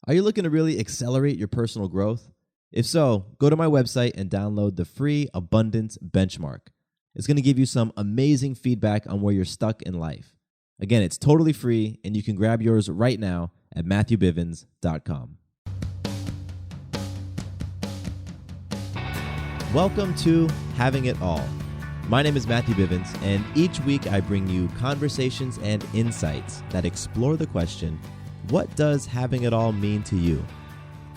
Are you looking to really accelerate your personal growth? If so, go to my website and download the free Abundance Benchmark. It's going to give you some amazing feedback on where you're stuck in life. Again, it's totally free, and you can grab yours right now at MatthewBivens.com. Welcome to Having It All. My name is Matthew Bivens, and each week I bring you conversations and insights that explore the question, what does having it all mean to you?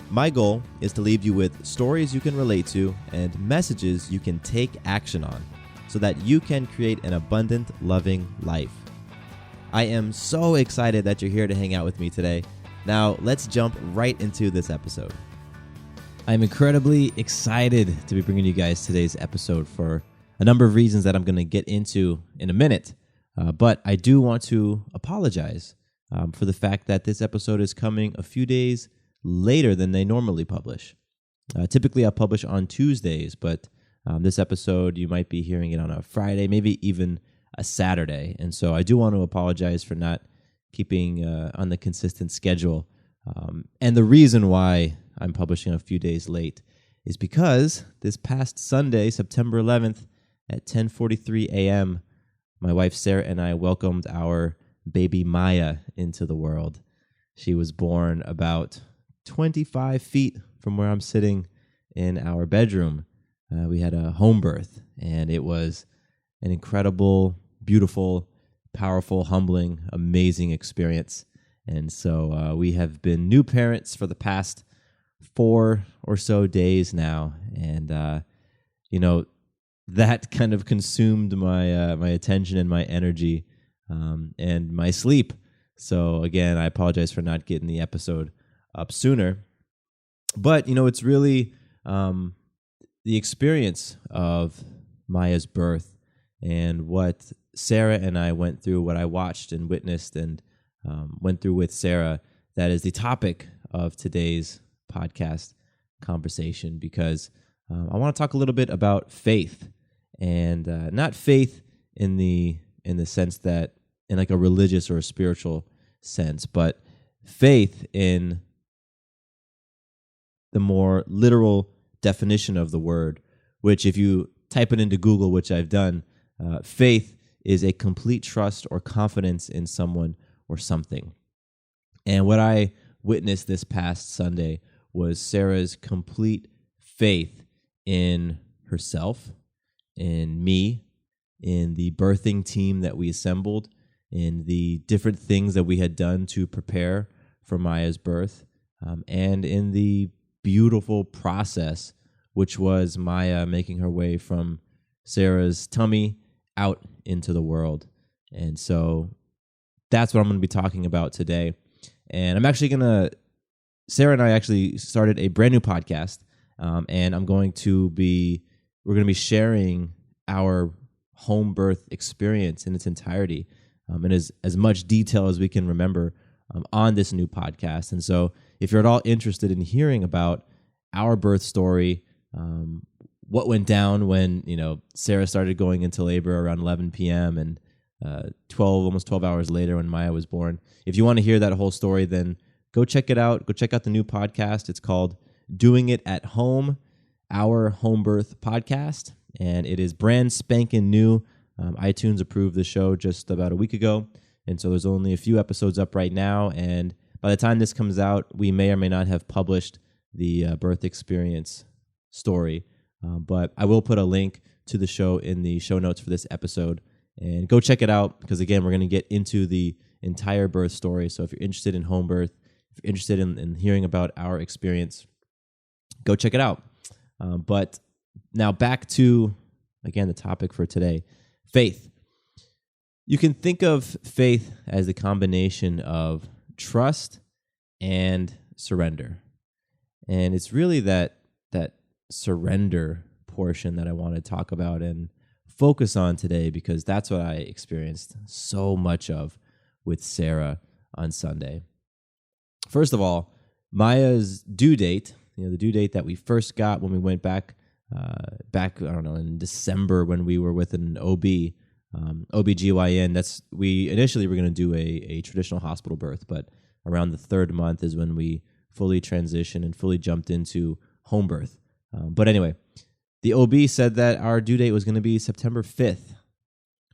My goal is to leave you with stories you can relate to and messages you can take action on so that you can create an abundant, loving life. I am so excited that you're here to hang out with me today. Now, let's jump right into this episode. I'm incredibly excited to be bringing you guys today's episode for a number of reasons that I'm going to get into in a minute. But I do want to apologize for the fact that this episode is coming a few days later than they normally publish. Typically, I publish on Tuesdays, but this episode, you might be hearing it on a Friday, maybe even a Saturday. And so I do want to apologize for not keeping on the consistent schedule. And the reason why I'm publishing a few days late is because this past Sunday, September 11th at 10:43 a.m., my wife Sarah and I welcomed our baby Maya into the world. She was born about 25 feet from where I'm sitting in our bedroom. We had a home birth, and it was an incredible, beautiful, powerful, humbling, amazing experience. And so we have been new parents for the past 4 or so days now, and that kind of consumed my my attention and my energy and my sleep. So again, I apologize for not getting the episode up sooner. But it's really the experience of Maya's birth and what Sarah and I went through, what I watched and witnessed and went through with Sarah, that is the topic of today's podcast conversation, because I want to talk a little bit about faith, and not faith in the sense that in like a religious or a spiritual sense, but faith in the more literal definition of the word, which if you type it into Google, which I've done, faith is a complete trust or confidence in someone or something. And what I witnessed this past Sunday was Sarah's complete faith in herself, in me, in the birthing team that we assembled, in the different things that we had done to prepare for Maya's birth, and in the beautiful process, which was Maya making her way from Sarah's tummy out into the world. And so that's what I'm going to be talking about today. And I'm actually Sarah and I actually started a brand new podcast, and we're going to be sharing our home birth experience in its entirety, and as much detail as we can remember on this new podcast. And so if you're at all interested in hearing about our birth story, what went down when Sarah started going into labor around 11 p.m. and almost 12 hours later when Maya was born, if you want to hear that whole story, then go check it out. Go check out the new podcast. It's called Doing It at Home, Our Home Birth Podcast, and it is brand spanking new. iTunes approved the show just about a week ago, and so there's only a few episodes up right now, and by the time this comes out, we may or may not have published the birth experience story, but I will put a link to the show in the show notes for this episode, and go check it out, because again, we're going to get into the entire birth story. So if you're interested in home birth, if you're interested in hearing about our experience, go check it out. But now back to, again, the topic for today, faith. You can think of faith as the combination of trust and surrender. And it's really that surrender portion that I want to talk about and focus on today, because that's what I experienced so much of with Sarah on Sunday. First of all, Maya's due date, the due date that we first got when we went back, I don't know, in December when we were with an OBGYN. We initially were going to do a traditional hospital birth, but around the third month is when we fully transitioned and fully jumped into home birth. But anyway, the OB said that our due date was going to be September 5th.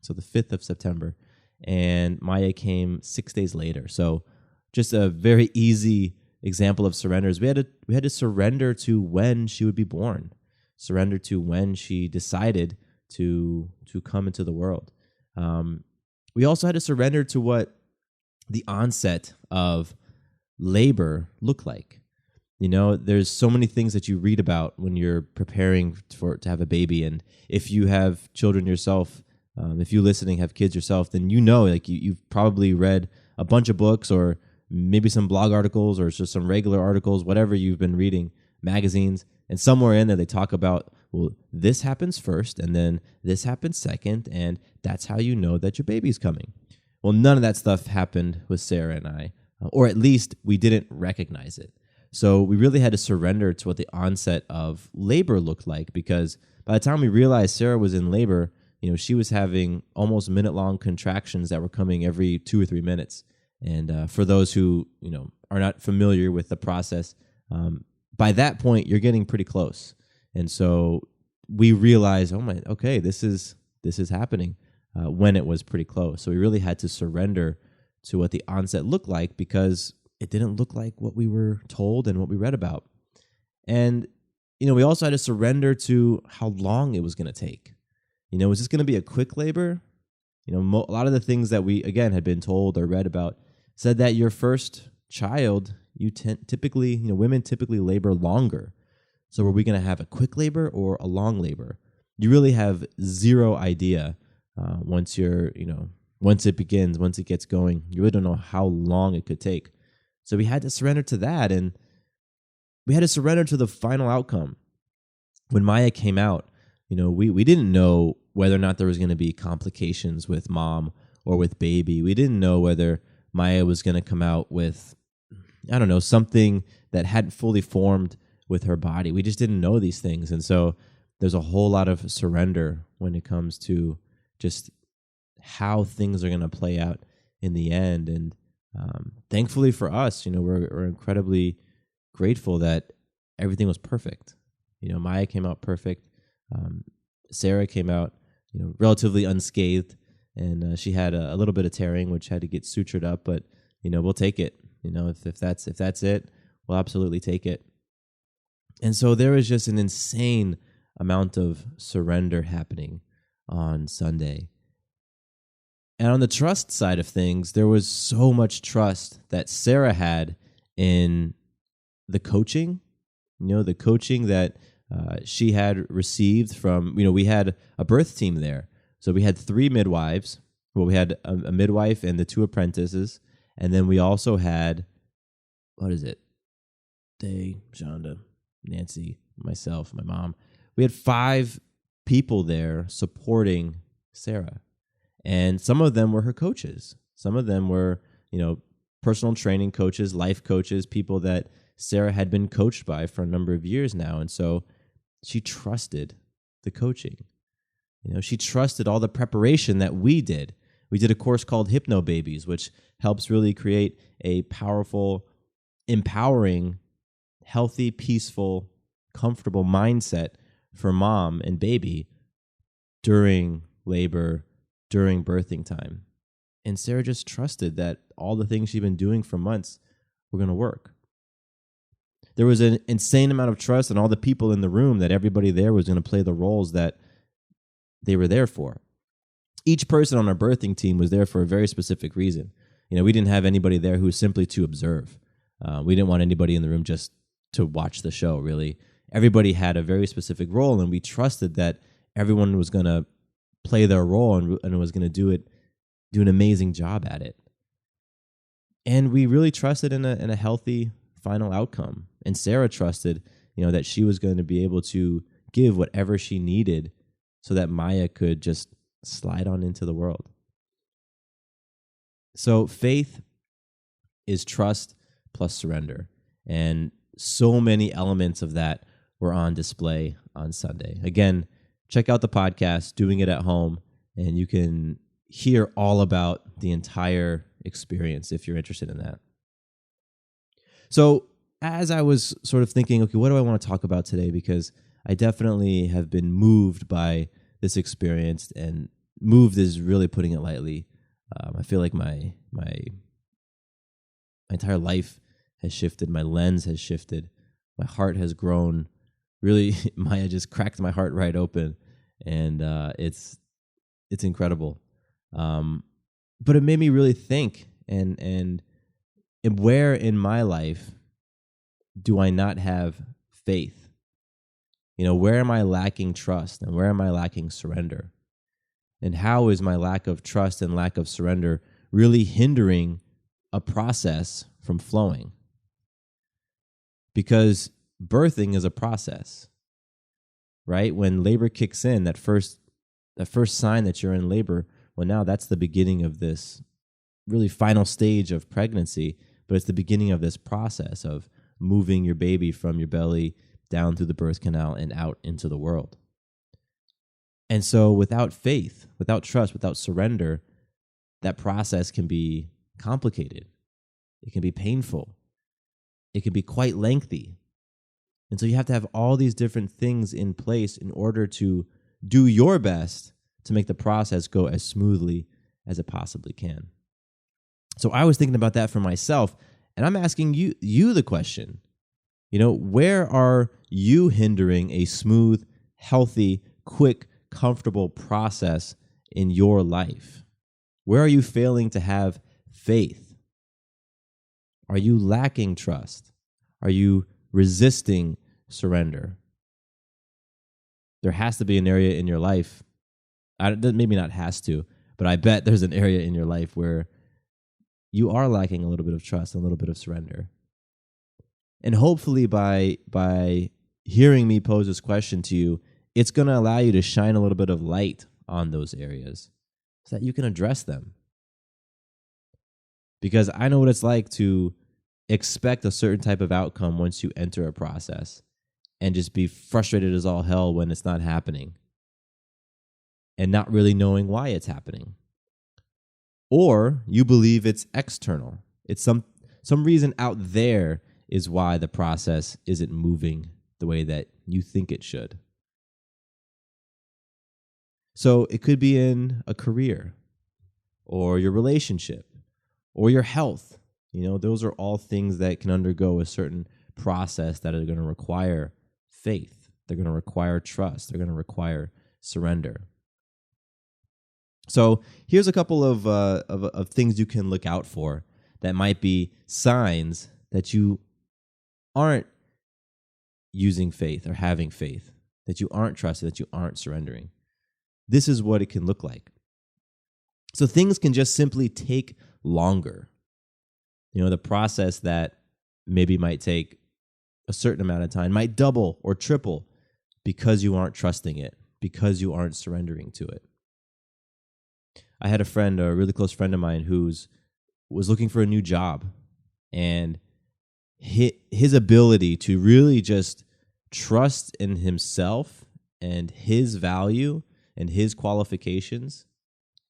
So the 5th of September. And Maya came 6 days later. So just a very easy example of surrenders. We had to surrender to when she would be born, surrender to when she decided to come into the world. We also had to surrender to what the onset of labor looked like. You know, there's so many things that you read about when you're preparing to have a baby. And if you have children yourself, if you listening have kids yourself, then you know, like you've probably read a bunch of books or maybe some blog articles or just some regular articles, whatever you've been reading, magazines, and somewhere in there they talk about, well, this happens first and then this happens second, and that's how you know that your baby's coming. Well, none of that stuff happened with Sarah and I, or at least we didn't recognize it. So we really had to surrender to what the onset of labor looked like, because by the time we realized Sarah was in labor, you know, she was having almost minute-long contractions that were coming every 2 or 3 minutes. And for those who, you know, are not familiar with the process, by that point you're getting pretty close. And so we realized, okay, this is happening when it was pretty close. So we really had to surrender to what the onset looked like, because it didn't look like what we were told and what we read about. And, you know, we also had to surrender to how long it was going to take. You know, was this going to be a quick labor? You know, a lot of the things that we, again, had been told or read about said that your first child, typically, you know, women typically labor longer. So were we going to have a quick labor or a long labor? You really have zero idea once it begins, once it gets going. You really don't know how long it could take. So we had to surrender to that, and we had to surrender to the final outcome. When Maya came out, you know, we didn't know whether or not there was going to be complications with mom or with baby. We didn't know whether Maya was going to come out with, I don't know, something that hadn't fully formed with her body. We just didn't know these things. And so there's a whole lot of surrender when it comes to just how things are going to play out in the end. And thankfully for us, you know, we're incredibly grateful that everything was perfect. You know, Maya came out perfect. Sarah came out, you know, relatively unscathed, and she had a little bit of tearing, which had to get sutured up. But you know, we'll take it. You know, if that's it, we'll absolutely take it. And so there was just an insane amount of surrender happening on Sunday. And on the trust side of things, there was so much trust that Sarah had in the coaching, you know, the coaching that she had received from, you know, we had a birth team there. So we had 3 midwives. Well, we had a midwife and the 2 apprentices. And then we also had, Day, Shonda, Nancy, myself, my mom. We had 5 people there supporting Sarah. And some of them were her coaches. Some of them were, you know, personal training coaches, life coaches, people that Sarah had been coached by for a number of years now. And so she trusted the coaching. You know, she trusted all the preparation that we did. We did a course called Hypno Babies, which helps really create a powerful, empowering, healthy, peaceful, comfortable mindset for mom and baby during labor, during birthing time. And Sarah just trusted that all the things she'd been doing for months were going to work. There was an insane amount of trust in all the people in the room that everybody there was going to play the roles that they were there for. Each person on our birthing team was there for a very specific reason. You know, we didn't have anybody there who was simply to observe. We didn't want anybody in the room just to watch the show, really. Everybody had a very specific role, and we trusted that everyone was going to play their role and was going to do an amazing job at it. And we really trusted in a healthy final outcome. And Sarah trusted, you know, that she was going to be able to give whatever she needed so that Maya could just slide on into the world. So faith is trust plus surrender. And so many elements of that were on display on Sunday. Again, check out the podcast, Doing It at Home, and you can hear all about the entire experience if you're interested in that. So as I was sort of thinking, okay, what do I want to talk about today? Because I definitely have been moved by this experience, and moved is really putting it lightly. I feel like my entire life has shifted. My lens has shifted. My heart has grown. Really, Maya just cracked my heart right open, and it's incredible. But it made me really think, and where in my life do I not have faith? Where am I lacking trust, and where am I lacking surrender? And how is my lack of trust and lack of surrender really hindering a process from flowing? Because birthing is a process, right? When labor kicks in, that first sign that you're in labor, well, now that's the beginning of this really final stage of pregnancy, but it's the beginning of this process of moving your baby from your belly down through the birth canal and out into the world. And so without faith, without trust, without surrender, that process can be complicated. It can be painful. It can be quite lengthy. And so you have to have all these different things in place in order to do your best to make the process go as smoothly as it possibly can. So I was thinking about that for myself, and I'm asking you the question. Where are you hindering a smooth, healthy, quick, comfortable process in your life? Where are you failing to have faith? Are you lacking trust? Are you resisting surrender? There has to be an area in your life, maybe not has to, but I bet there's an area in your life where you are lacking a little bit of trust and a little bit of surrender. And hopefully by hearing me pose this question to you, it's going to allow you to shine a little bit of light on those areas so that you can address them. Because I know what it's like to expect a certain type of outcome once you enter a process and just be frustrated as all hell when it's not happening and not really knowing why it's happening. Or you believe it's external. It's some reason out there is why the process isn't moving the way that you think it should. So it could be in a career or your relationship or your health. Those are all things that can undergo a certain process that are going to require faith. They're going to require trust. They're going to require surrender. So here's a couple of things you can look out for that might be signs that you aren't using faith or having faith, that you aren't trusting, that you aren't surrendering. This is what it can look like. So things can just simply take longer. The process that maybe might take a certain amount of time might double or triple because you aren't trusting it, because you aren't surrendering to it. I had a really close friend of mine who was looking for a new job, and his ability to really just trust in himself and his value and his qualifications,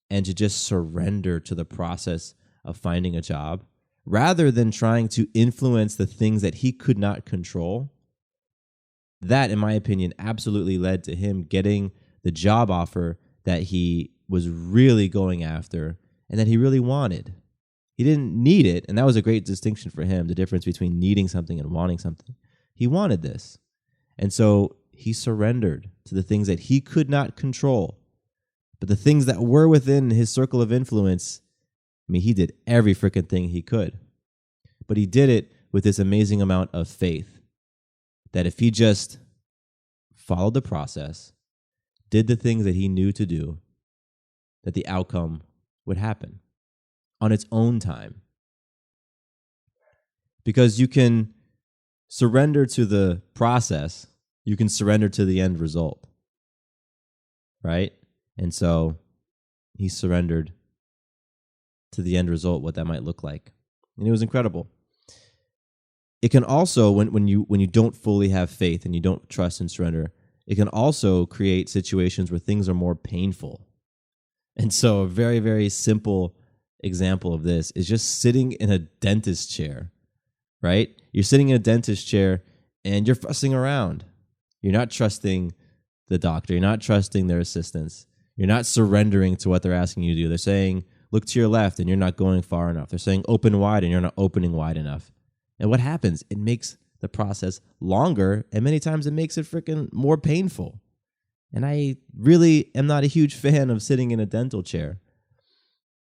and to just surrender to the process of finding a job rather than trying to influence the things that he could not control. That, in my opinion, absolutely led to him getting the job offer that he was really going after and that he really wanted. He didn't need it, and that was a great distinction for him, the difference between needing something and wanting something. He wanted this. And so he surrendered to the things that he could not control. But the things that were within his circle of influence, he did every freaking thing he could. But he did it with this amazing amount of faith that if he just followed the process, did the things that he knew to do, that the outcome would happen on its own time. Because you can surrender to the process, you can surrender to the end result, right? And so he surrendered to the end result, what that might look like. And it was incredible. It can also, when you don't fully have faith and you don't trust and surrender, it can also create situations where things are more painful. And so a very, very simple example of this is just sitting in a dentist chair, right? You're sitting in a dentist chair and you're fussing around. You're not trusting the doctor. You're not trusting their assistants. You're not surrendering to what they're asking you to do. They're saying, look to your left, and you're not going far enough. They're saying, open wide, and you're not opening wide enough. And what happens? It makes the process longer, and many times it makes it freaking more painful. And I really am not a huge fan of sitting in a dental chair.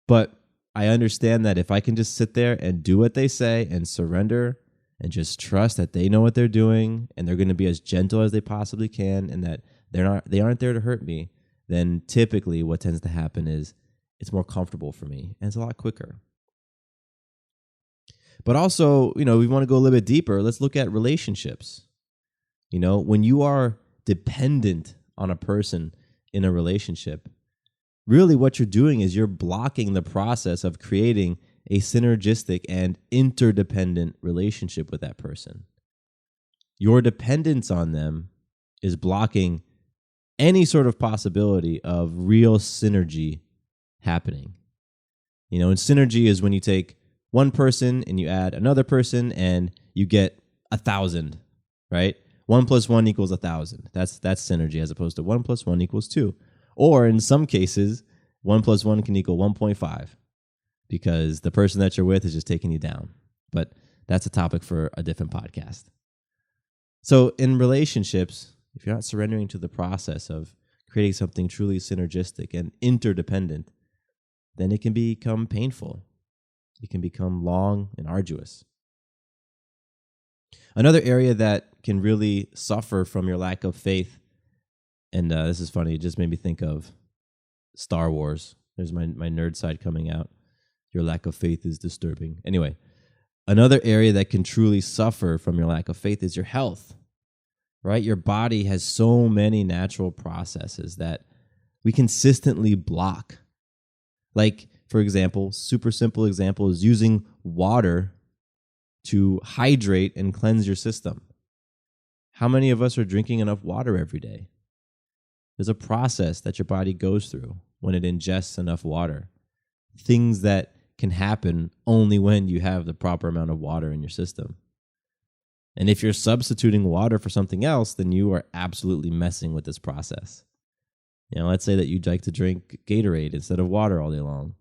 But I understand that if I can just sit there and do what they say and surrender and just trust that they know what they're doing and they're going to be as gentle as they possibly can and that they aren't there to hurt me, then typically what tends to happen is it's more comfortable for me and it's a lot quicker. But also, we want to go a little bit deeper. Let's look at relationships. When you are dependent on a person in a relationship, really what you're doing is you're blocking the process of creating a synergistic and interdependent relationship with that person. Your dependence on them is blocking any sort of possibility of real synergy happening. And synergy is when you take one person and you add another person and you get 1,000, right? 1 + 1 = 1,000. That's synergy, as opposed to 1 + 1 = 2. Or in some cases, 1 + 1 can equal 1.5 because the person that you're with is just taking you down. But that's a topic for a different podcast. So in relationships, if you're not surrendering to the process of creating something truly synergistic and interdependent, then it can become painful. It can become long and arduous. Another area that can really suffer from your lack of faith, and this is funny, it just made me think of Star Wars. There's my nerd side coming out. Your lack of faith is disturbing. Anyway, another area that can truly suffer from your lack of faith is your health, right? Your body has so many natural processes that we consistently block. Like, for example, super simple example is using water to hydrate and cleanse your system. How many of us are drinking enough water every day? There's a process that your body goes through when it ingests enough water. Things that can happen only when you have the proper amount of water in your system. And if you're substituting water for something else, then you are absolutely messing with this process. Let's say that you'd like to drink Gatorade instead of water all day long.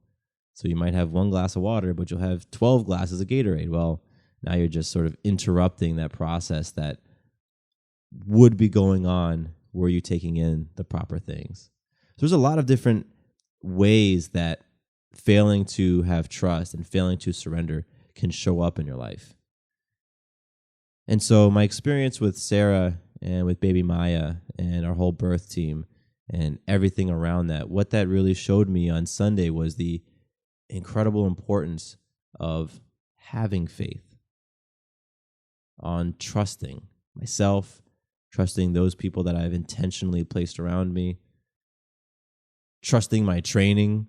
So you might have 1 glass of water, but you'll have 12 glasses of Gatorade. Well, now you're just sort of interrupting that process that would be going on were you taking in the proper things. So there's a lot of different ways that failing to have trust and failing to surrender can show up in your life. And so my experience with Sarah and with baby Maya and our whole birth team and everything around that, what that really showed me on Sunday was the incredible importance of having faith, on trusting myself, trusting those people that I've intentionally placed around me, trusting my training,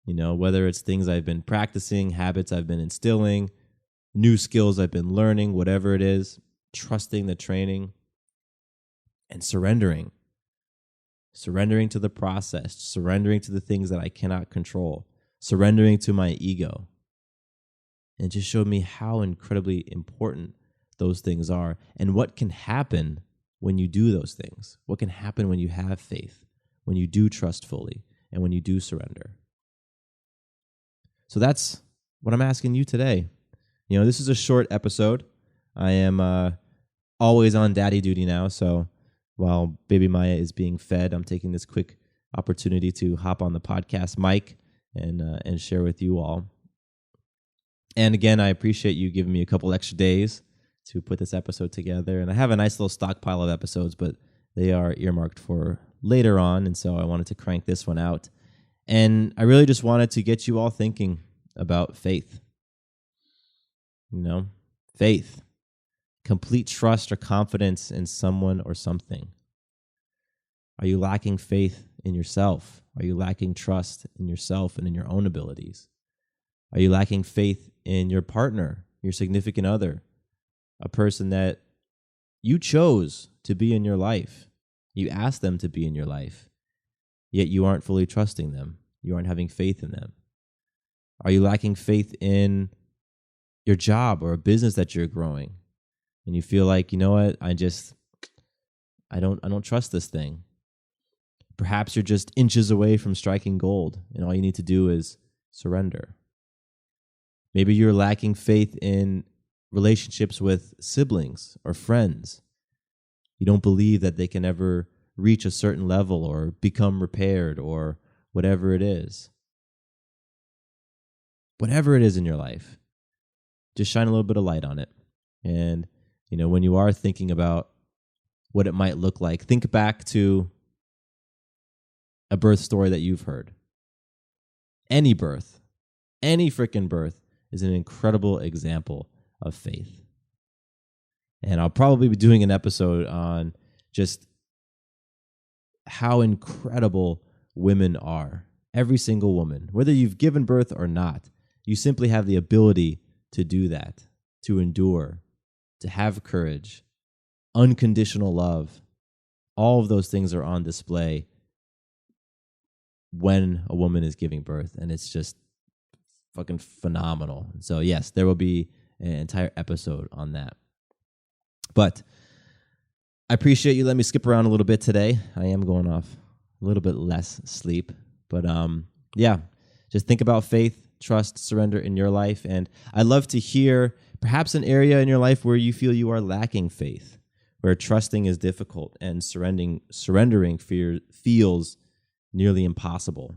whether it's things I've been practicing, habits I've been instilling, new skills I've been learning, whatever it is, trusting the training and surrendering to the process, surrendering to the things that I cannot control, surrendering to my ego. And it just showed me how incredibly important those things are and what can happen when you do those things. What can happen when you have faith, when you do trust fully, and when you do surrender. So that's what I'm asking you today. This is a short episode. I am always on daddy duty now, so while baby Maya is being fed, I'm taking this quick opportunity to hop on the podcast mic and share with you all. And again, I appreciate you giving me a couple extra days to put this episode together. And I have a nice little stockpile of episodes, but they are earmarked for later on, and so I wanted to crank this one out. And I really just wanted to get you all thinking about faith. Faith, complete trust or confidence in someone or something. Are you lacking faith in yourself? Are you lacking trust in yourself and in your own abilities? Are you lacking faith in your partner, your significant other, a person that you chose to be in your life? You asked them to be in your life, yet you aren't fully trusting them. You aren't having faith in them. Are you lacking faith in your job or a business that you're growing, and you feel like, you know what, I don't trust this thing. Perhaps you're just inches away from striking gold, and all you need to do is surrender. Maybe you're lacking faith in relationships with siblings or friends. You don't believe that they can ever reach a certain level or become repaired or whatever it is. Whatever it is in your life, just shine a little bit of light on it. And, when you are thinking about what it might look like, think back to a birth story that you've heard. Any birth, any freaking birth is an incredible example of faith. And I'll probably be doing an episode on just how incredible women are. Every single woman, whether you've given birth or not, you simply have the ability to do that, to endure, to have courage, unconditional love. All of those things are on display when a woman is giving birth, and it's just fucking phenomenal. So yes, there will be an entire episode on that. But I appreciate you letting me skip around a little bit today. I am going off a little bit less sleep, but just think about faith, trust, surrender in your life. And I'd love to hear perhaps an area in your life where you feel you are lacking faith, where trusting is difficult and surrendering feels nearly impossible.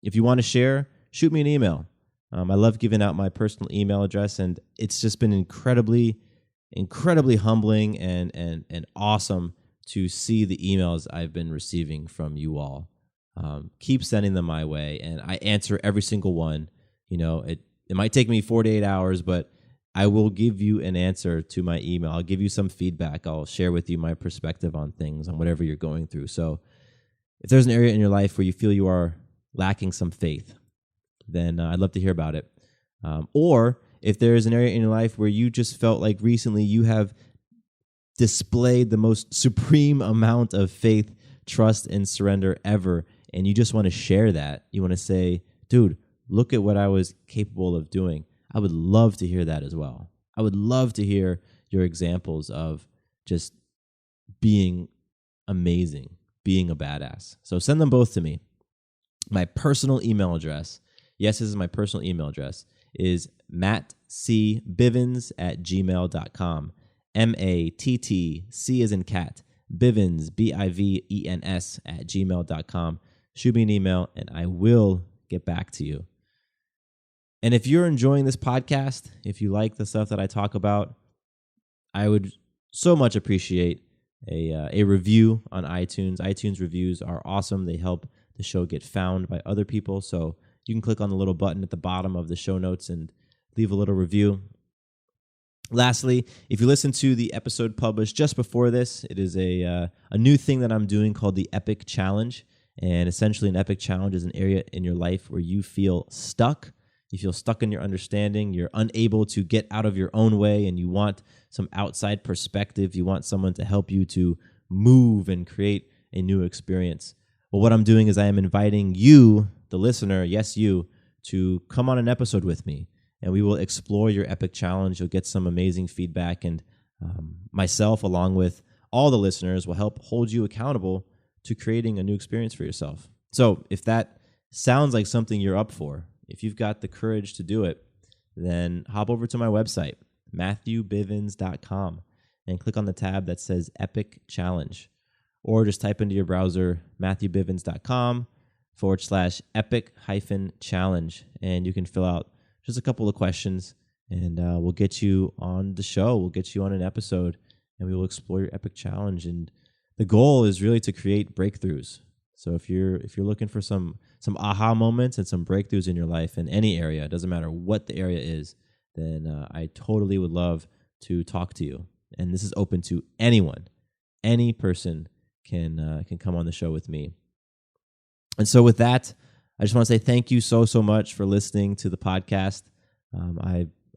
If you want to share, shoot me an email. I love giving out my personal email address, and it's just been incredibly humbling and awesome to see the emails I've been receiving from you all. Keep sending them my way, and I answer every single one. It might take me 48 hours, but I will give you an answer to my email. I'll give you some feedback. I'll share with you my perspective on things, on whatever you're going through. So if there's an area in your life where you feel you are lacking some faith, then I'd love to hear about it. Or if there's an area in your life where you just felt like recently you have displayed the most supreme amount of faith, trust, and surrender ever, and you just want to share that, you want to say, dude, look at what I was capable of doing. I would love to hear that as well. I would love to hear your examples of just being amazing, being a badass. So send them both to me. My personal email address, yes, this is my personal email address, is mattcbivens@gmail.com. MATTC as in cat, Bivens, BIVENS @gmail.com. Shoot me an email and I will get back to you. And if you're enjoying this podcast, if you like the stuff that I talk about, I would so much appreciate a review on iTunes. iTunes reviews are awesome. They help the show get found by other people. So you can click on the little button at the bottom of the show notes and leave a little review. Lastly, if you listen to the episode published just before this, it is a new thing that I'm doing called the Epic Challenge. And essentially an epic challenge is an area in your life where you feel stuck. You feel stuck in your understanding. You're unable to get out of your own way, and you want some outside perspective. You want someone to help you to move and create a new experience. Well, what I'm doing is I am inviting you, the listener, yes, you, to come on an episode with me, and we will explore your epic challenge. You'll get some amazing feedback, and myself, along with all the listeners, will help hold you accountable to creating a new experience for yourself. So if that sounds like something you're up for, if you've got the courage to do it, then hop over to my website, MatthewBivens.com, and click on the tab that says Epic Challenge. Or just type into your browser, MatthewBivens.com/epic-challenge, and you can fill out just a couple of questions, and we'll get you on the show. We'll get you on an episode, and we will explore your epic challenge. And the goal is really to create breakthroughs. So if you're looking for some aha moments and some breakthroughs in your life in any area, it doesn't matter what the area is, then I totally would love to talk to you. And this is open to anyone. Any person can come on the show with me. And so with that, I just want to say thank you so much for listening to the podcast.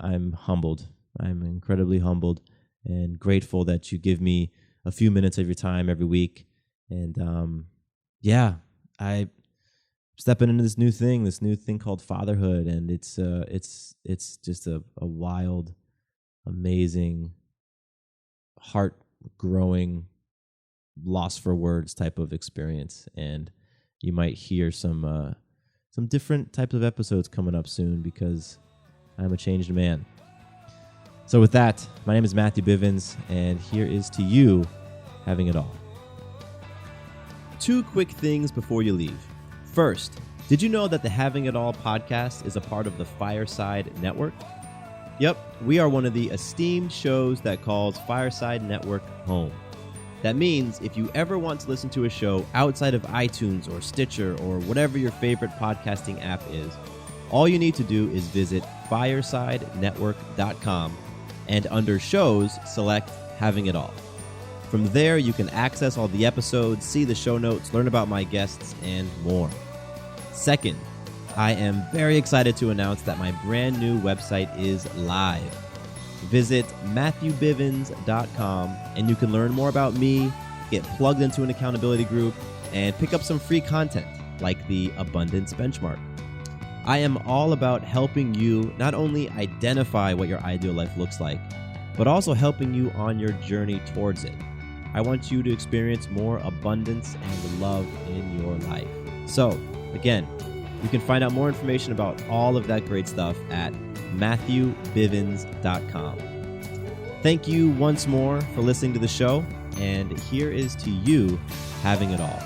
I'm humbled. I'm incredibly humbled and grateful that you give me a few minutes of your time every week. And I'm stepping into this new thing called fatherhood, and it's just a wild, amazing, heart growing, lost for words type of experience. And you might hear some different types of episodes coming up soon because I'm a changed man. So with that, my name is Matthew Bivens, and here is to you having it all. 2 quick things before you leave. First, did you know that the Having It All podcast is a part of the Fireside Network? Yep, we are one of the esteemed shows that calls Fireside Network home. That means if you ever want to listen to a show outside of iTunes or Stitcher or whatever your favorite podcasting app is, all you need to do is visit firesidenetwork.com and under shows, select Having It All. From there, you can access all the episodes, see the show notes, learn about my guests, and more. Second, I am very excited to announce that my brand new website is live. Visit MatthewBivens.com and you can learn more about me, get plugged into an accountability group, and pick up some free content like the Abundance Benchmark. I am all about helping you not only identify what your ideal life looks like, but also helping you on your journey towards it. I want you to experience more abundance and love in your life. So, again, you can find out more information about all of that great stuff at MatthewBivens.com. Thank you once more for listening to the show, and here is to you having it all.